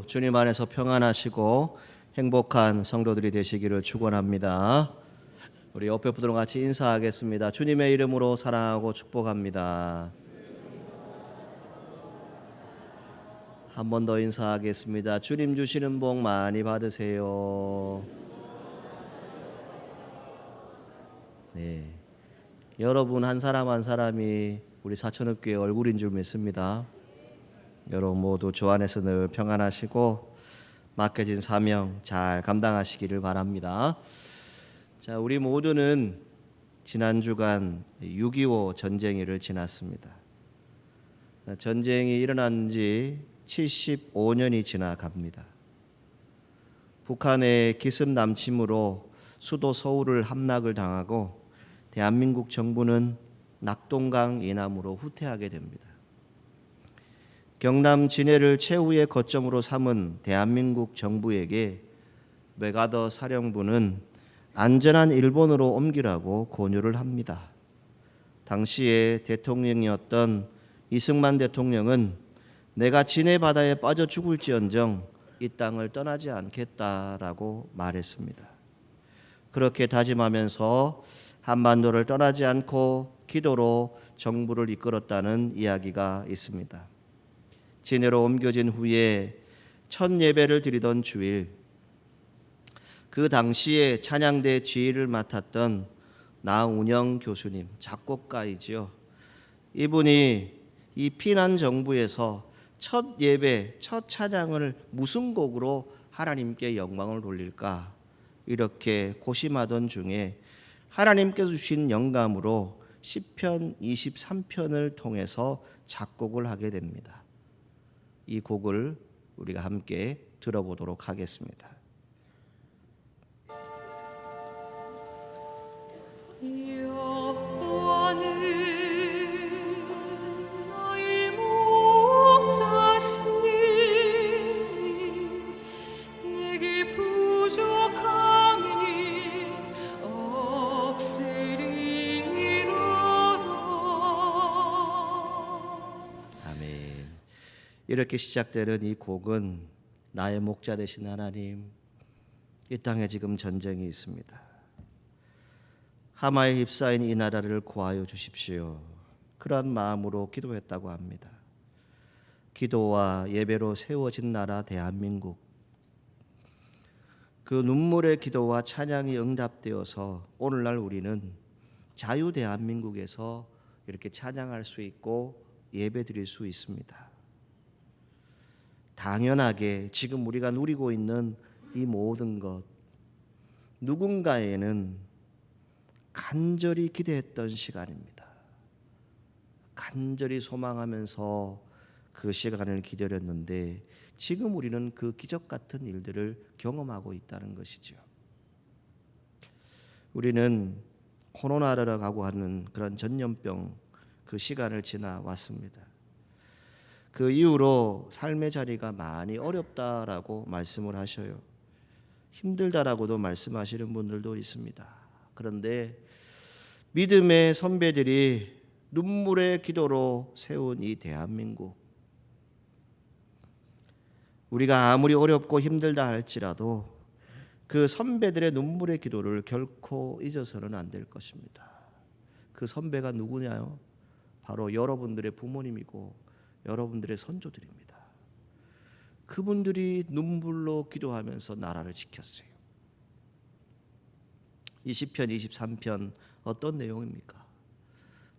주님 안에서 평안하시고 행복한 성도들이 되시기를 축원합니다. 우리 옆에 분들과 같이 인사하겠습니다. 주님의 이름으로 사랑하고 축복합니다. 한 번 더 인사하겠습니다. 주님 주시는 복 많이 받으세요. 네, 여러분 한 사람 한 사람이 우리 사천읍교회 얼굴인 줄 믿습니다. 여러분 모두 주 안에서 늘 평안하시고 맡겨진 사명 잘 감당하시기를 바랍니다. 자, 우리 모두는 지난 주간 6.25 전쟁일을 지났습니다. 전쟁이 일어난 지 75년이 지나갑니다. 북한의 기습 남침으로 수도 서울을 함락을 당하고 대한민국 정부는 낙동강 이남으로 후퇴하게 됩니다. 경남 진해를 최후의 거점으로 삼은 대한민국 정부에게 메가더 사령부는 안전한 일본으로 옮기라고 권유를 합니다. 당시의 대통령이었던 이승만 대통령은 내가 진해 바다에 빠져 죽을지언정 이 땅을 떠나지 않겠다라고 말했습니다. 그렇게 다짐하면서 한반도를 떠나지 않고 기도로 정부를 이끌었다는 이야기가 있습니다. 진해로 옮겨진 후에 첫 예배를 드리던 주일, 그 당시에 찬양대 지휘를 맡았던 나운영 교수님, 작곡가이지요. 이분이 이 피난 정부에서 첫 예배, 첫 찬양을 무슨 곡으로 하나님께 영광을 돌릴까 이렇게 고심하던 중에 하나님께서 주신 영감으로 시편 23편을 통해서 작곡을 하게 됩니다. 이 곡을 우리가 함께 들어보도록 하겠습니다. 이렇게 시작되는 이 곡은 나의 목자 되신 하나님, 이 땅에 지금 전쟁이 있습니다. 하마에 휩싸인 이 나라를 구하여 주십시오. 그러한 마음으로 기도했다고 합니다. 기도와 예배로 세워진 나라 대한민국, 그 눈물의 기도와 찬양이 응답되어서 오늘날 우리는 자유 대한민국에서 이렇게 찬양할 수 있고 예배드릴 수 있습니다. 당연하게 지금 우리가 누리고 있는 이 모든 것, 누군가에는 간절히 기대했던 시간입니다. 간절히 소망하면서 그 시간을 기다렸는데 지금 우리는 그 기적 같은 일들을 경험하고 있다는 것이죠. 우리는 코로나라고 하는 그런 전염병 그 시간을 지나왔습니다. 그 이후로 삶의 자리가 많이 어렵다라고 말씀을 하셔요. 힘들다라고도 말씀하시는 분들도 있습니다. 그런데 믿음의 선배들이 눈물의 기도로 세운 이 대한민국, 우리가 아무리 어렵고 힘들다 할지라도 그 선배들의 눈물의 기도를 결코 잊어서는 안 될 것입니다. 그 선배가 누구냐요? 바로 여러분들의 부모님이고 여러분들의 선조들입니다. 그분들이 눈물로 기도하면서 나라를 지켰어요. 이 시편 23편 어떤 내용입니까?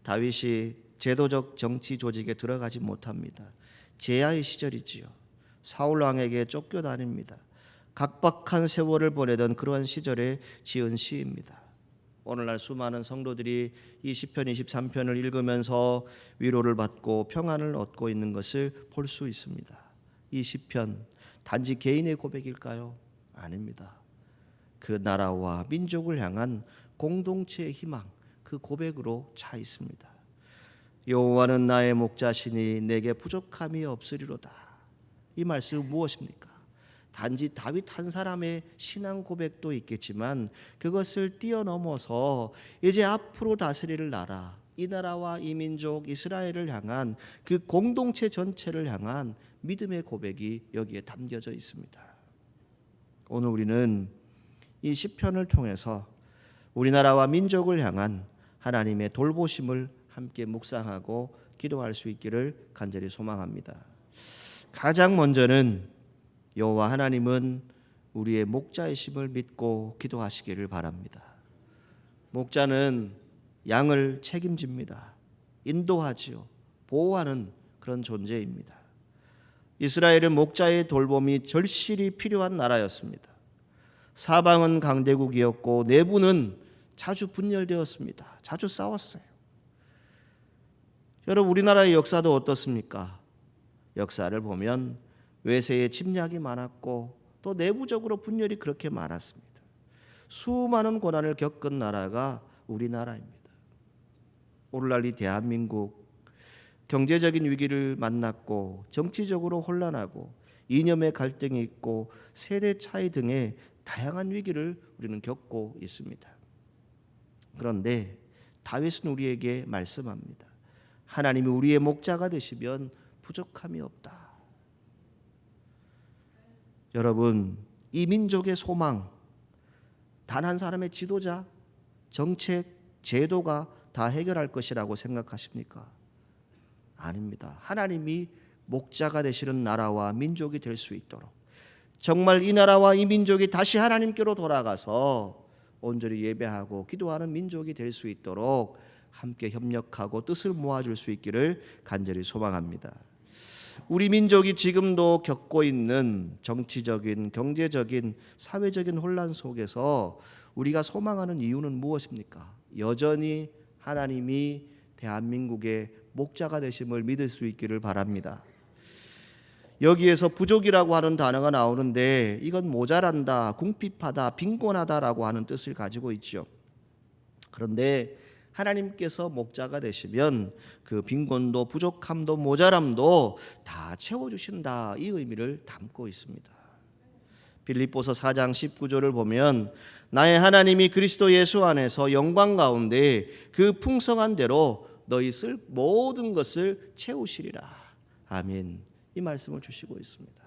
다윗이 제도적 정치 조직에 들어가지 못합니다. 제야의 시절이지요. 사울 왕에게 쫓겨다닙니다. 각박한 세월을 보내던 그러한 시절에 지은 시입니다. 오늘날 수많은 성도들이 이 시편 23편을 읽으면서 위로를 받고 평안을 얻고 있는 것을 볼 수 있습니다. 이 시편 단지 개인의 고백일까요? 아닙니다. 그 나라와 민족을 향한 공동체의 희망, 그 고백으로 차 있습니다. 여호와는 나의 목자시니 내게 부족함이 없으리로다. 이 말씀은 무엇입니까? 단지 다윗 한 사람의 신앙 고백도 있겠지만 그것을 뛰어넘어서 이제 앞으로 다스릴 나라, 이 나라와 이 민족 이스라엘을 향한 그 공동체 전체를 향한 믿음의 고백이 여기에 담겨져 있습니다. 오늘 우리는 이 시편을 통해서 우리나라와 민족을 향한 하나님의 돌보심을 함께 묵상하고 기도할 수 있기를 간절히 소망합니다. 가장 먼저는 여호와 하나님은 우리의 목자이심을 믿고 기도하시기를 바랍니다. 목자는 양을 책임집니다. 인도하지요. 보호하는 그런 존재입니다. 이스라엘은 목자의 돌봄이 절실히 필요한 나라였습니다. 사방은 강대국이었고 내부는 자주 분열되었습니다. 자주 싸웠어요. 여러분, 우리나라의 역사도 어떻습니까? 역사를 보면 외세의 침략이 많았고 또 내부적으로 분열이 그렇게 많았습니다. 수많은 고난을 겪은 나라가 우리나라입니다. 오늘날 이 대한민국 경제적인 위기를 만났고 정치적으로 혼란하고 이념의 갈등이 있고 세대 차이 등의 다양한 위기를 우리는 겪고 있습니다. 그런데 다윗은 우리에게 말씀합니다. 하나님이 우리의 목자가 되시면 부족함이 없다. 여러분, 이 민족의 소망, 단 한 사람의 지도자, 정책, 제도가 다 해결할 것이라고 생각하십니까? 아닙니다. 하나님이 목자가 되시는 나라와 민족이 될 수 있도록, 정말 이 나라와 이 민족이 다시 하나님께로 돌아가서 온전히 예배하고 기도하는 민족이 될 수 있도록 함께 협력하고 뜻을 모아줄 수 있기를 간절히 소망합니다. 우리 민족이 지금도 겪고 있는 정치적인, 경제적인, 사회적인 혼란 속에서 우리가 소망하는 이유는 무엇입니까? 여전히 하나님이 대한민국의 목자가 되심을 믿을 수 있기를 바랍니다. 여기에서 부족이라고 하는 단어가 나오는데 이건 모자란다, 궁핍하다, 빈곤하다라고 하는 뜻을 가지고 있죠. 그런데 하나님께서 목자가 되시면 그 빈곤도 부족함도 모자람도 다 채워주신다, 이 의미를 담고 있습니다. 빌립보서 4장 19절을 보면 나의 하나님이 그리스도 예수 안에서 영광 가운데 그 풍성한 대로 너희 쓸 모든 것을 채우시리라. 아멘. 이 말씀을 주시고 있습니다.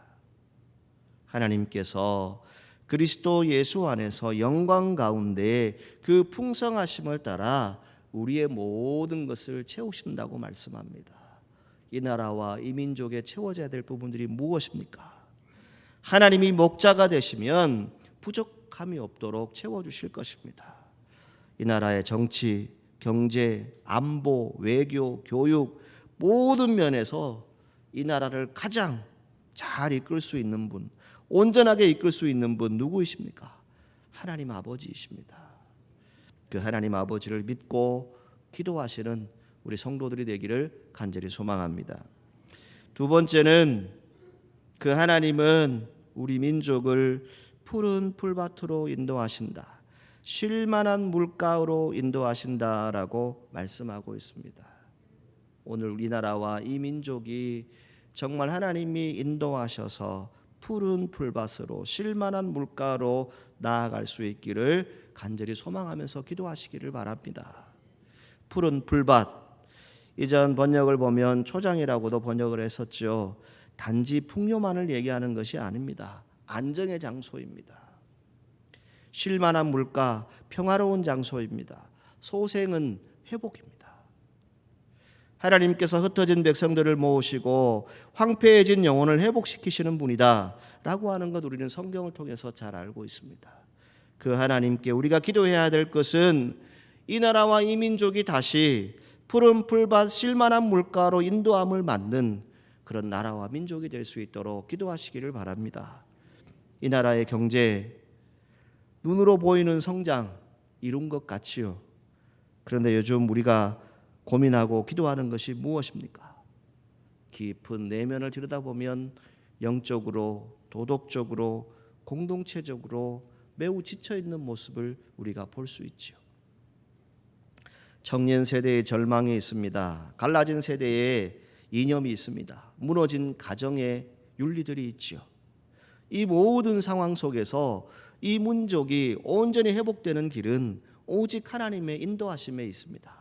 하나님께서 그리스도 예수 안에서 영광 가운데 그 풍성하심을 따라 우리의 모든 것을 채우신다고 말씀합니다. 이 나라와 이 민족에 채워져야 될 부분들이 무엇입니까? 하나님이 목자가 되시면 부족함이 없도록 채워주실 것입니다. 이 나라의 정치, 경제, 안보, 외교, 교육 모든 면에서 이 나라를 가장 잘 이끌 수 있는 분, 온전하게 이끌 수 있는 분 누구이십니까? 하나님 아버지이십니다. 그 하나님 아버지를 믿고 기도하시는 우리 성도들이 되기를 간절히 소망합니다. 두 번째는 그 하나님은 우리 민족을 푸른 풀밭으로 인도하신다, 쉴 만한 물가로 인도하신다라고 말씀하고 있습니다. 오늘 우리나라와 이 민족이 정말 하나님이 인도하셔서 푸른 풀밭으로 쉴 만한 물가로 나아갈 수 있기를 간절히 소망하면서 기도하시기를 바랍니다. 푸른 풀밭, 이전 번역을 보면 초장이라고도 번역을 했었죠. 단지 풍요만을 얘기하는 것이 아닙니다. 안정의 장소입니다. 쉴 만한 물가, 평화로운 장소입니다. 소생은 회복입니다. 하나님께서 흩어진 백성들을 모으시고 황폐해진 영혼을 회복시키시는 분이다 라고 하는 것 우리는 성경을 통해서 잘 알고 있습니다. 그 하나님께 우리가 기도해야 될 것은 이 나라와 이 민족이 다시 푸른 풀밭 쉴 만한 물가로 인도함을 맞는 그런 나라와 민족이 될 수 있도록 기도하시기를 바랍니다. 이 나라의 경제, 눈으로 보이는 성장 이룬 것 같지요. 그런데 요즘 우리가 고민하고 기도하는 것이 무엇입니까? 깊은 내면을 들여다보면 영적으로, 도덕적으로, 공동체적으로 매우 지쳐있는 모습을 우리가 볼 수 있지요. 청년 세대의 절망이 있습니다. 갈라진 세대의 이념이 있습니다. 무너진 가정의 윤리들이 있지요. 이 모든 상황 속에서 이 민족이 온전히 회복되는 길은 오직 하나님의 인도하심에 있습니다.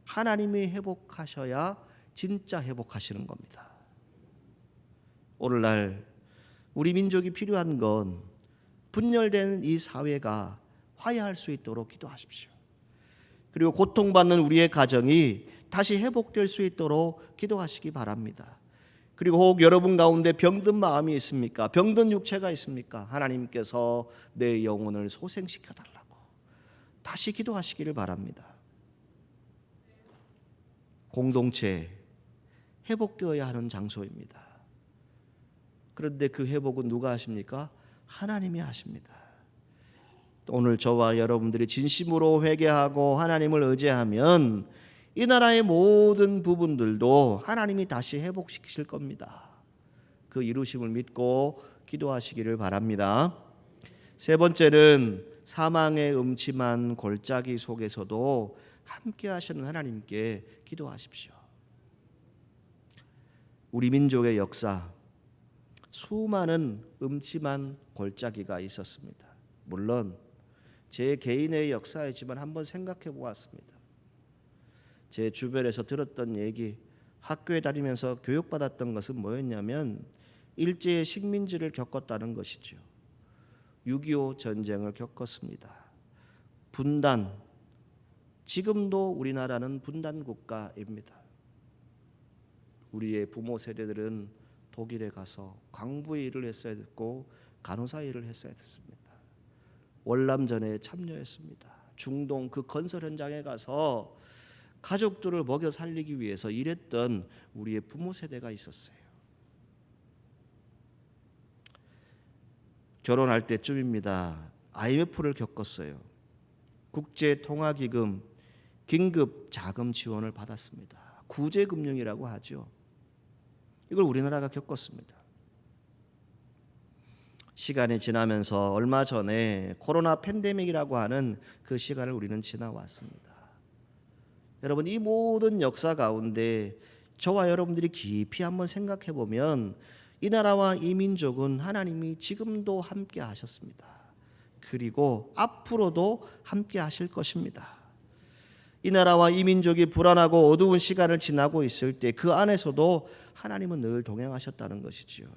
하나님이 회복하셔야 진짜 회복하시는 겁니다. 오늘날 우리 민족이 필요한 건 분열된 이 사회가 화해할 수 있도록 기도하십시오. 그리고 고통받는 우리의 가정이 다시 회복될 수 있도록 기도하시기 바랍니다. 그리고 혹 여러분 가운데 병든 마음이 있습니까? 병든 육체가 있습니까? 하나님께서 내 영혼을 소생시켜 달라고 다시 기도하시기를 바랍니다. 공동체 회복되어야 하는 장소입니다. 그런데 그 회복은 누가 하십니까? 하나님이 하십니다. 오늘 저와 여러분들이 진심으로 회개하고 하나님을 의지하면 이 나라의 모든 부분들도 하나님이 다시 회복시키실 겁니다. 그 이루심을 믿고 기도하시기를 바랍니다. 세 번째는 사망의 음침한 골짜기 속에서도 함께 하시는 하나님께 기도하십시오. 우리 민족의 역사, 수많은 음침한 골짜기가 있었습니다. 물론 제 개인의 역사이지만 한번 생각해 보았습니다. 제 주변에서 들었던 얘기, 학교에 다니면서 교육받았던 것은 뭐였냐면 일제의 식민지를 겪었다는 것이죠. 6.25 전쟁을 겪었습니다. 분단, 지금도 우리나라는 분단 국가입니다. 우리의 부모 세대들은 독일에 가서 광부의 일을 했어야 됐고 간호사 일을 했어야 됐습니다. 월남전에 참여했습니다. 중동 그 건설 현장에 가서 가족들을 먹여 살리기 위해서 일했던 우리의 부모 세대가 있었어요. 결혼할 때쯤입니다. IMF를 겪었어요. 국제통화기금 긴급 자금 지원을 받았습니다. 구제금융이라고 하죠. 이걸 우리나라가 겪었습니다. 시간이 지나면서 얼마 전에 코로나 팬데믹이라고 하는 그 시간을 우리는 지나왔습니다. 여러분, 이 모든 역사 가운데 저와 여러분들이 깊이 한번 생각해 보면 이 나라와 이 민족은 하나님이 지금도 함께 하셨습니다. 그리고 앞으로도 함께 하실 것입니다. 이 나라와 이 민족이 불안하고 어두운 시간을 지나고 있을 때 그 안에서도 하나님은 늘 동행하셨다는 것이지요.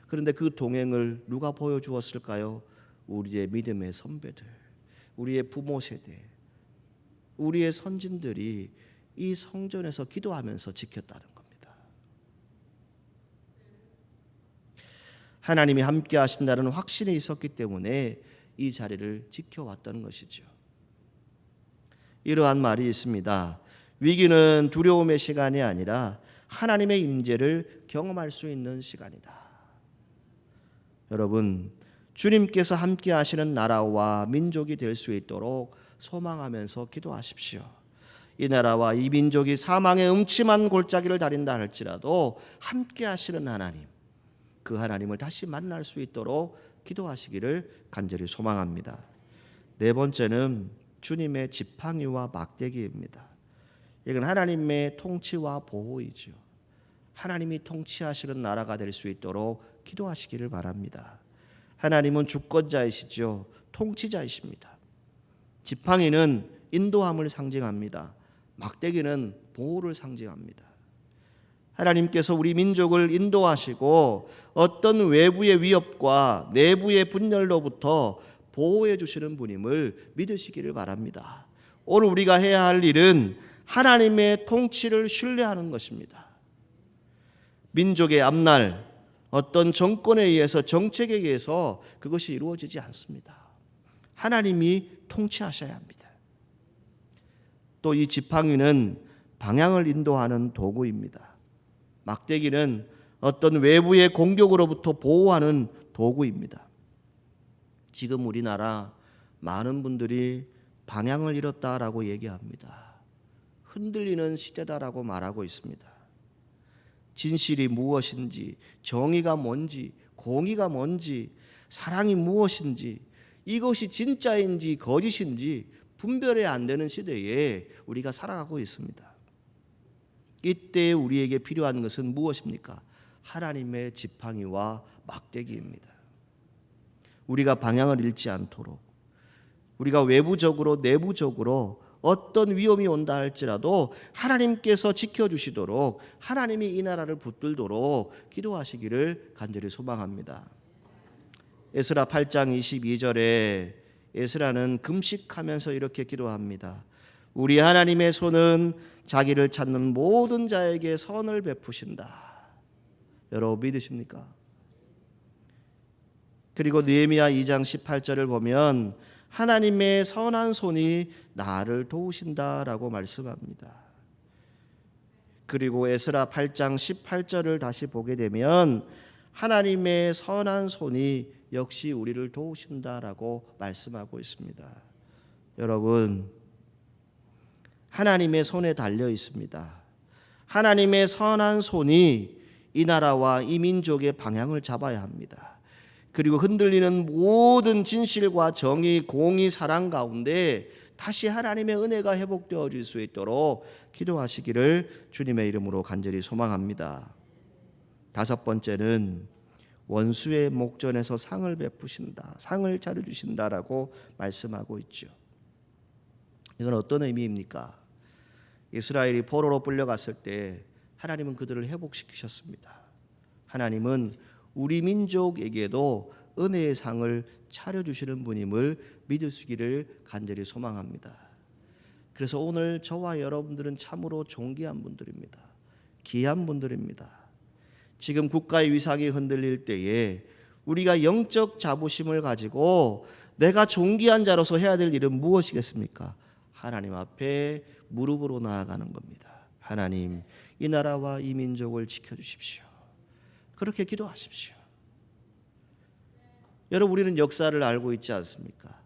그런데 그 동행을 누가 보여주었을까요? 우리의 믿음의 선배들, 우리의 부모 세대, 우리의 선진들이 이 성전에서 기도하면서 지켰다는 겁니다. 하나님이 함께 하신다는 확신이 있었기 때문에 이 자리를 지켜왔던 것이죠. 이러한 말이 있습니다. 위기는 두려움의 시간이 아니라 하나님의 임재를 경험할 수 있는 시간이다. 여러분, 주님께서 함께 하시는 나라와 민족이 될 수 있도록 소망하면서 기도하십시오. 이 나라와 이 민족이 사망의 음침한 골짜기를 다닌다 할지라도 함께 하시는 하나님, 그 하나님을 다시 만날 수 있도록 기도하시기를 간절히 소망합니다. 네 번째는 주님의 지팡이와 막대기입니다. 이건 하나님의 통치와 보호이죠. 하나님이 통치하시는 나라가 될 수 있도록 기도하시기를 바랍니다. 하나님은 주권자이시죠. 통치자이십니다. 지팡이는 인도함을 상징합니다. 막대기는 보호를 상징합니다. 하나님께서 우리 민족을 인도하시고 어떤 외부의 위협과 내부의 분열로부터 보호해 주시는 분임을 믿으시기를 바랍니다. 오늘 우리가 해야 할 일은 하나님의 통치를 신뢰하는 것입니다. 민족의 앞날 어떤 정권에 의해서 정책에 의해서 그것이 이루어지지 않습니다. 하나님이 통치하셔야 합니다. 또 이 지팡이는 방향을 인도하는 도구입니다. 막대기는 어떤 외부의 공격으로부터 보호하는 도구입니다. 지금 우리나라 많은 분들이 방향을 잃었다라고 얘기합니다. 흔들리는 시대다라고 말하고 있습니다. 진실이 무엇인지, 정의가 뭔지, 공의가 뭔지, 사랑이 무엇인지, 이것이 진짜인지 거짓인지 분별이 안 되는 시대에 우리가 살아가고 있습니다. 이때 우리에게 필요한 것은 무엇입니까? 하나님의 지팡이와 막대기입니다. 우리가 방향을 잃지 않도록, 우리가 외부적으로 내부적으로 어떤 위험이 온다 할지라도 하나님께서 지켜주시도록, 하나님이 이 나라를 붙들도록 기도하시기를 간절히 소망합니다. 에스라 8장 22절에 에스라는 금식하면서 이렇게 기도합니다. 우리 하나님의 손은 자기를 찾는 모든 자에게 선을 베푸신다. 여러분 믿으십니까? 그리고 느헤미야 2장 18절을 보면 하나님의 선한 손이 나를 도우신다라고 말씀합니다. 그리고 에스라 8장 18절을 다시 보게 되면 하나님의 선한 손이 역시 우리를 도우신다라고 말씀하고 있습니다. 여러분, 하나님의 손에 달려 있습니다. 하나님의 선한 손이 이 나라와 이 민족의 방향을 잡아야 합니다. 그리고 흔들리는 모든 진실과 정의, 공의, 사랑 가운데 다시 하나님의 은혜가 회복되어질 수 있도록 기도하시기를 주님의 이름으로 간절히 소망합니다. 다섯 번째는 원수의 목전에서 상을 베푸신다, 상을 차려주신다라고 말씀하고 있죠. 이건 어떤 의미입니까? 이스라엘이 포로로 끌려갔을 때 하나님은 그들을 회복시키셨습니다. 하나님은 우리 민족에게도 은혜의 상을 차려주시는 분임을 믿으시기를 간절히 소망합니다. 그래서 오늘 저와 여러분들은 참으로 존귀한 분들입니다. 귀한 분들입니다. 지금 국가의 위상이 흔들릴 때에 우리가 영적 자부심을 가지고 내가 존귀한 자로서 해야 될 일은 무엇이겠습니까? 하나님 앞에 무릎으로 나아가는 겁니다. 하나님, 이 나라와 이 민족을 지켜주십시오. 그렇게 기도하십시오. 여러분, 우리는 역사를 알고 있지 않습니까?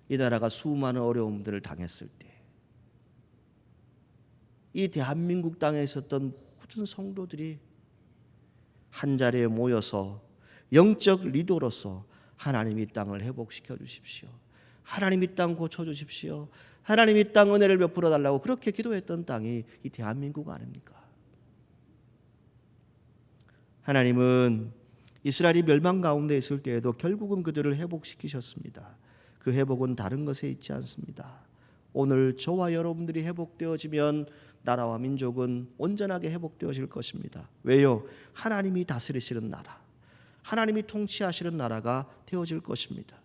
이 나라가 수많은 어려움들을 당했을 때 이 대한민국 땅에 있었던 모든 성도들이 한 자리에 모여서 영적 리더로서 하나님 이 땅을 회복시켜 주십시오. 하나님 이 땅 고쳐주십시오. 하나님 이 땅 은혜를 베풀어 달라고 그렇게 기도했던 땅이 이 대한민국 아닙니까? 하나님은 이스라엘이 멸망 가운데 있을 때에도 결국은 그들을 회복시키셨습니다. 그 회복은 다른 것에 있지 않습니다. 오늘 저와 여러분들이 회복되어지면 나라와 민족은 온전하게 회복되어질 것입니다. 왜요? 하나님이 다스리시는 나라, 하나님이 통치하시는 나라가 되어질 것입니다.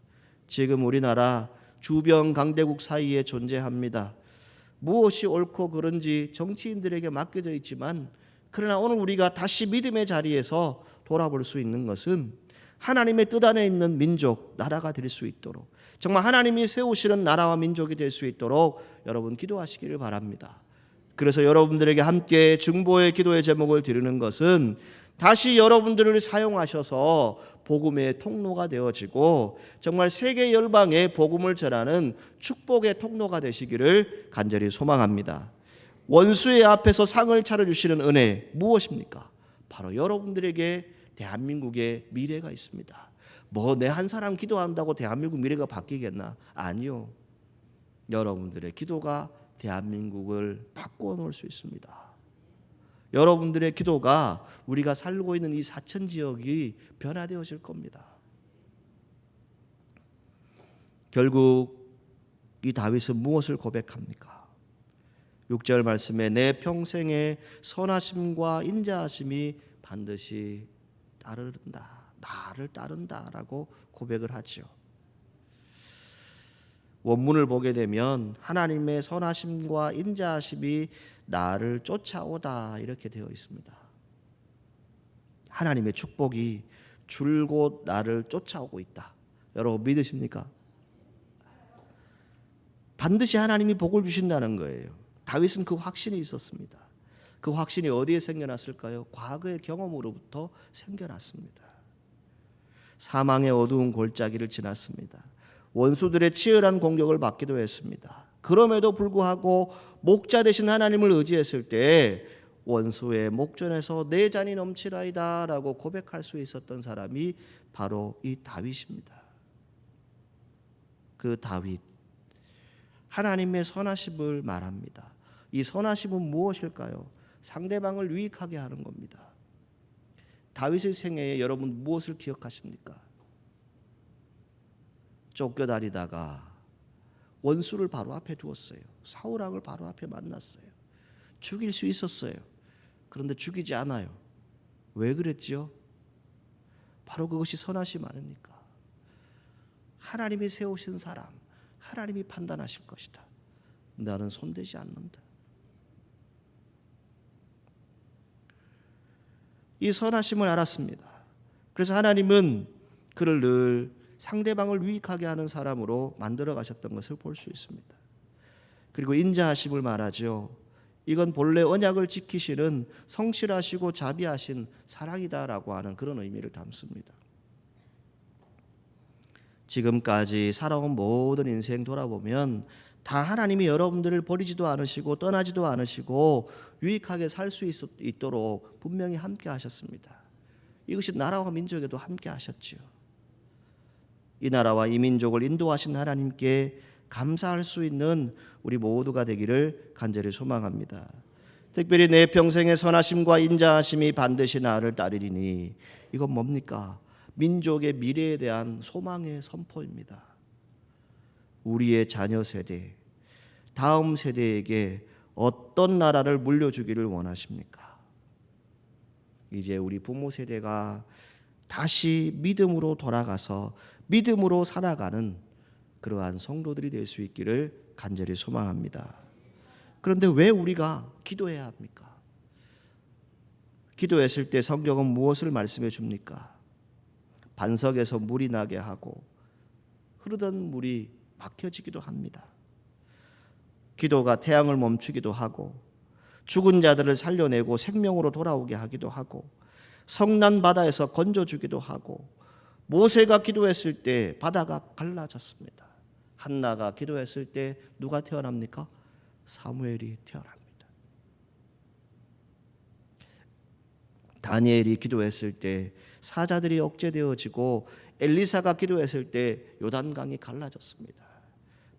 지금 우리나라 주변 강대국 사이에 존재합니다. 무엇이 옳고 그른지 정치인들에게 맡겨져 있지만, 그러나 오늘 우리가 다시 믿음의 자리에서 돌아볼 수 있는 것은 하나님의 뜻 안에 있는 민족, 나라가 될 수 있도록, 정말 하나님이 세우시는 나라와 민족이 될 수 있도록 여러분 기도하시기를 바랍니다. 그래서 여러분들에게 함께 중보의 기도의 제목을 드리는 것은 다시 여러분들을 사용하셔서 복음의 통로가 되어지고 정말 세계 열방에 복음을 전하는 축복의 통로가 되시기를 간절히 소망합니다. 원수의 앞에서 상을 차려주시는 은혜 무엇입니까? 바로 여러분들에게 대한민국의 미래가 있습니다. 뭐 내 한 사람 기도한다고 대한민국 미래가 바뀌겠나? 아니요. 여러분들의 기도가 대한민국을 바꾸어 놓을 수 있습니다. 여러분들의 기도가 우리가 살고 있는 이 사천 지역이 변화되어질 겁니다. 결국 이 다윗은 무엇을 고백합니까? 6절 말씀에 내 평생의 선하심과 인자하심이 반드시 따른다, 나를 따른다라고 고백을 하죠. 원문을 보게 되면 하나님의 선하심과 인자하심이 나를 쫓아오다 이렇게 되어 있습니다. 하나님의 축복이 줄곧 나를 쫓아오고 있다. 여러분 믿으십니까? 반드시 하나님이 복을 주신다는 거예요. 다윗은 그 확신이 있었습니다. 그 확신이 어디에 생겨났을까요? 과거의 경험으로부터 생겨났습니다. 사망의 어두운 골짜기를 지났습니다. 원수들의 치열한 공격을 받기도 했습니다. 그럼에도 불구하고 목자 되신 하나님을 의지했을 때 원수의 목전에서 내 잔이 넘치라이다 라고 고백할 수 있었던 사람이 바로 이 다윗입니다. 그 다윗, 하나님의 선하심을 말합니다. 이 선하심은 무엇일까요? 상대방을 유익하게 하는 겁니다. 다윗의 생애에 여러분 무엇을 기억하십니까? 쫓겨다니다가 원수를 바로 앞에 두었어요. 사울 왕을 바로 앞에 만났어요. 죽일 수 있었어요. 그런데 죽이지 않아요. 왜 그랬지요? 바로 그것이 선하심 아닙니까? 하나님이 세우신 사람, 하나님이 판단하실 것이다. 나는 손대지 않는다. 이 선하심을 알았습니다. 그래서 하나님은 그를 늘 상대방을 유익하게 하는 사람으로 만들어 가셨던 것을 볼 수 있습니다. 그리고 인자하심을 말하죠. 이건 본래 언약을 지키시는 성실하시고 자비하신 사랑이다라고 하는 그런 의미를 담습니다. 지금까지 살아온 모든 인생 돌아보면 다 하나님이 여러분들을 버리지도 않으시고 떠나지도 않으시고 유익하게 살 수 있도록 분명히 함께 하셨습니다. 이것이 나라와 민족에도 함께 하셨지요. 이 나라와 이 민족을 인도하신 하나님께 감사할 수 있는 우리 모두가 되기를 간절히 소망합니다. 특별히 내 평생의 선하심과 인자하심이 반드시 나를 따르리니 이건 뭡니까? 민족의 미래에 대한 소망의 선포입니다. 우리의 자녀 세대, 다음 세대에게 어떤 나라를 물려주기를 원하십니까? 이제 우리 부모 세대가 다시 믿음으로 돌아가서 믿음으로 살아가는 그러한 성도들이 될 수 있기를 간절히 소망합니다. 그런데 왜 우리가 기도해야 합니까? 기도했을 때 성경은 무엇을 말씀해 줍니까? 반석에서 물이 나게 하고 흐르던 물이 막혀지기도 합니다. 기도가 태양을 멈추기도 하고 죽은 자들을 살려내고 생명으로 돌아오게 하기도 하고 성난 바다에서 건져주기도 하고 모세가 기도했을 때 바다가 갈라졌습니다. 한나가 기도했을 때 누가 태어납니까? 사무엘이 태어납니다. 다니엘이 기도했을 때 사자들이 억제되어지고 엘리사가 기도했을 때 요단강이 갈라졌습니다.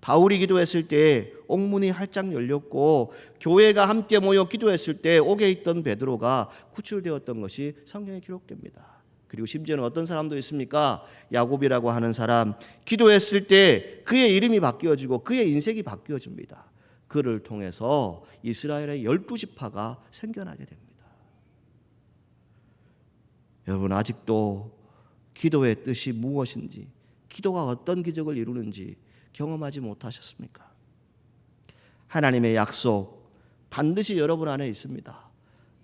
바울이 기도했을 때 옥문이 활짝 열렸고 교회가 함께 모여 기도했을 때 옥에 있던 베드로가 구출되었던 것이 성경에 기록됩니다. 그리고 심지어는 어떤 사람도 있습니까? 야곱이라고 하는 사람, 기도했을 때 그의 이름이 바뀌어지고 그의 인생이 바뀌어집니다. 그를 통해서 이스라엘의 12지파가 생겨나게 됩니다. 여러분, 아직도 기도의 뜻이 무엇인지, 기도가 어떤 기적을 이루는지 경험하지 못하셨습니까? 하나님의 약속 반드시 여러분 안에 있습니다.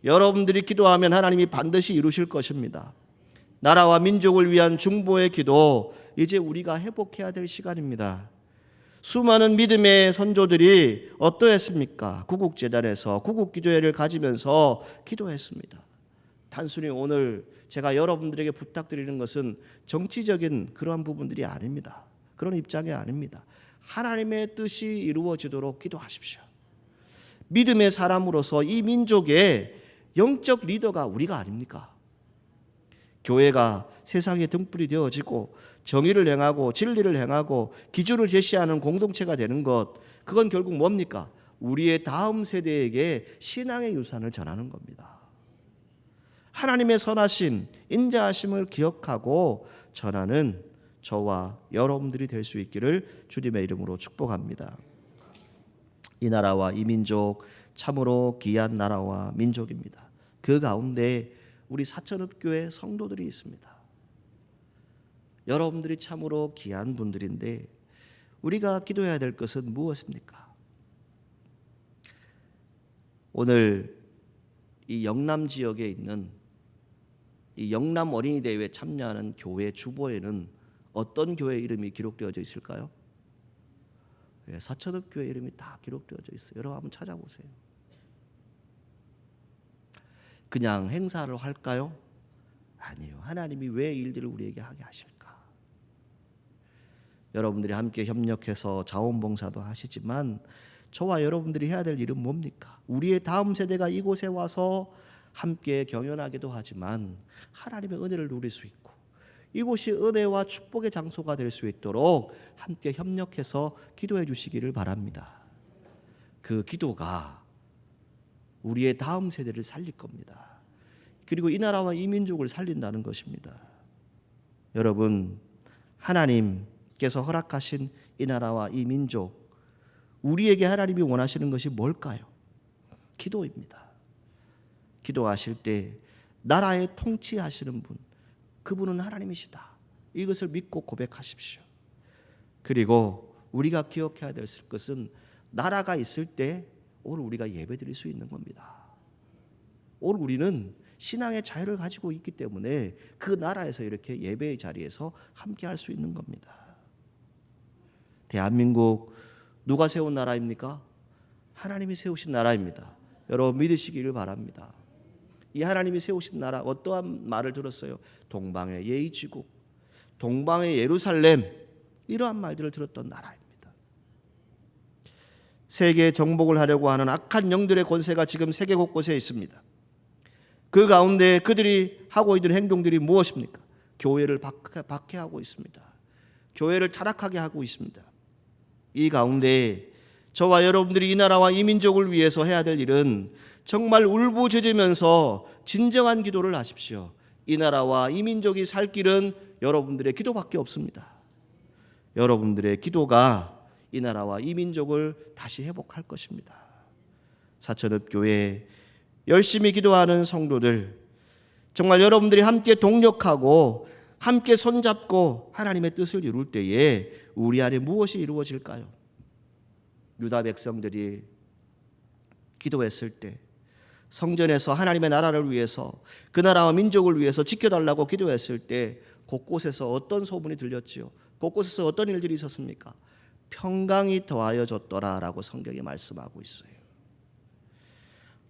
여러분들이 기도하면 하나님이 반드시 이루실 것입니다. 나라와 민족을 위한 중보의 기도, 이제 우리가 회복해야 될 시간입니다. 수많은 믿음의 선조들이 어떠했습니까? 구국재단에서 구국기도회를 가지면서 기도했습니다. 단순히 오늘 제가 여러분들에게 부탁드리는 것은 정치적인 그러한 부분들이 아닙니다. 그런 입장이 아닙니다. 하나님의 뜻이 이루어지도록 기도하십시오. 믿음의 사람으로서 이 민족의 영적 리더가 우리가 아닙니까? 교회가 세상의 등불이 되어지고 정의를 행하고 진리를 행하고 기준을 제시하는 공동체가 되는 것, 그건 결국 뭡니까? 우리의 다음 세대에게 신앙의 유산을 전하는 겁니다. 하나님의 선하심, 인자하심을 기억하고 전하는 저와 여러분들이 될 수 있기를 주님의 이름으로 축복합니다. 이 나라와 이 민족 참으로 귀한 나라와 민족입니다. 그 가운데 우리 사천읍교회 성도들이 있습니다. 여러분들이 참으로 귀한 분들인데 우리가 기도해야 될 것은 무엇입니까? 오늘 이 영남 지역에 있는 이 영남 어린이 대회에 참여하는 교회 주보에는 어떤 교회 이름이 기록되어져 있을까요? 사천읍 교회 이름이 다 기록되어져 있어요. 여러분 한번 찾아보세요. 그냥 행사를 할까요? 아니요. 하나님이 왜 일들을 우리에게 하게 하실까? 여러분들이 함께 협력해서 자원봉사도 하시지만 저와 여러분들이 해야 될 일은 뭡니까? 우리의 다음 세대가 이곳에 와서 함께 경연하기도 하지만 하나님의 은혜를 누릴 수 있고 이곳이 은혜와 축복의 장소가 될 수 있도록 함께 협력해서 기도해 주시기를 바랍니다. 그 기도가 우리의 다음 세대를 살릴 겁니다. 그리고 이 나라와 이 민족을 살린다는 것입니다. 여러분, 하나님께서 허락하신 이 나라와 이 민족, 우리에게 하나님이 원하시는 것이 뭘까요? 기도입니다. 기도하실 때 나라에 통치하시는 분, 그분은 하나님이시다. 이것을 믿고 고백하십시오. 그리고 우리가 기억해야 될 것은 나라가 있을 때 오늘 우리가 예배드릴 수 있는 겁니다. 오늘 우리는 신앙의 자유를 가지고 있기 때문에 그 나라에서 이렇게 예배의 자리에서 함께 할 수 있는 겁니다. 대한민국 누가 세운 나라입니까? 하나님이 세우신 나라입니다. 여러분 믿으시기를 바랍니다. 이 하나님이 세우신 나라, 어떠한 말을 들었어요? 동방의 예의지국, 동방의 예루살렘, 이러한 말들을 들었던 나라입니다. 세계에 정복을 하려고 하는 악한 영들의 권세가 지금 세계 곳곳에 있습니다. 그 가운데 그들이 하고 있는 행동들이 무엇입니까? 교회를 박해하고 있습니다. 교회를 타락하게 하고 있습니다. 이 가운데 저와 여러분들이 이 나라와 이 민족을 위해서 해야 될 일은 정말 울부짖으면서 진정한 기도를 하십시오. 이 나라와 이 민족이 살 길은 여러분들의 기도밖에 없습니다. 여러분들의 기도가 이 나라와 이 민족을 다시 회복할 것입니다. 사천읍교회 열심히 기도하는 성도들, 정말 여러분들이 함께 동력하고 함께 손잡고 하나님의 뜻을 이룰 때에 우리 안에 무엇이 이루어질까요? 유다 백성들이 기도했을 때, 성전에서 하나님의 나라를 위해서, 그 나라와 민족을 위해서 지켜달라고 기도했을 때 곳곳에서 어떤 소문이 들렸지요? 곳곳에서 어떤 일들이 있었습니까? 평강이 더하여졌더라라고 성경이 말씀하고 있어요.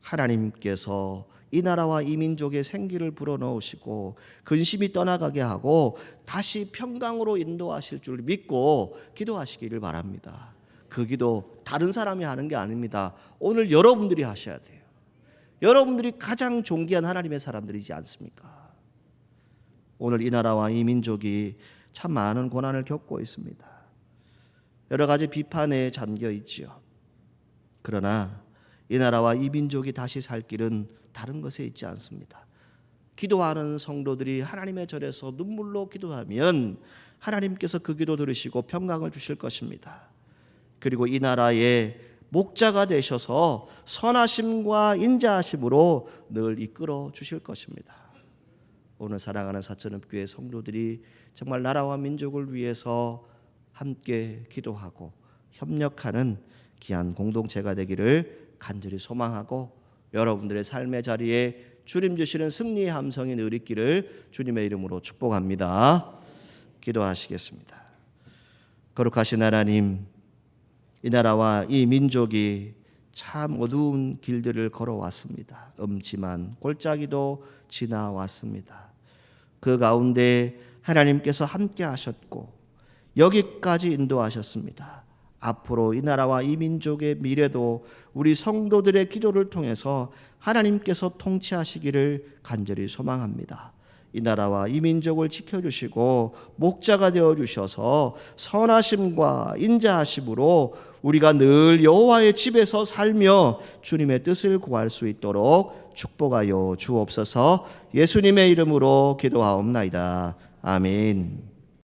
하나님께서 이 나라와 이 민족의 생기를 불어넣으시고 근심이 떠나가게 하고 다시 평강으로 인도하실 줄 믿고 기도하시기를 바랍니다. 그 기도 다른 사람이 하는 게 아닙니다. 오늘 여러분들이 하셔야 돼요. 여러분들이 가장 존귀한 하나님의 사람들이지 않습니까? 오늘 이 나라와 이 민족이 참 많은 고난을 겪고 있습니다. 여러 가지 비판에 잠겨 있지요. 그러나 이 나라와 이 민족이 다시 살 길은 다른 것에 있지 않습니다. 기도하는 성도들이 하나님의 절에서 눈물로 기도하면 하나님께서 그 기도 들으시고 평강을 주실 것입니다. 그리고 이 나라의 목자가 되셔서 선하심과 인자하심으로 늘 이끌어 주실 것입니다. 오늘 사랑하는 사천읍교회 성도들이 정말 나라와 민족을 위해서 함께 기도하고 협력하는 귀한 공동체가 되기를 간절히 소망하고, 여러분들의 삶의 자리에 주님 주시는 승리의 함성이 늘 있기를 주님의 이름으로 축복합니다. 기도하시겠습니다. 거룩하신 하나님, 이 나라와 이 민족이 참 어두운 길들을 걸어왔습니다. 음침한 골짜기도 지나왔습니다. 그 가운데 하나님께서 함께 하셨고 여기까지 인도하셨습니다. 앞으로 이 나라와 이 민족의 미래도 우리 성도들의 기도를 통해서 하나님께서 통치하시기를 간절히 소망합니다. 이 나라와 이 민족을 지켜주시고 목자가 되어주셔서 선하심과 인자하심으로 우리가 늘 여호와의 집에서 살며 주님의 뜻을 구할 수 있도록 축복하여 주옵소서. 예수님의 이름으로 기도하옵나이다. 아멘.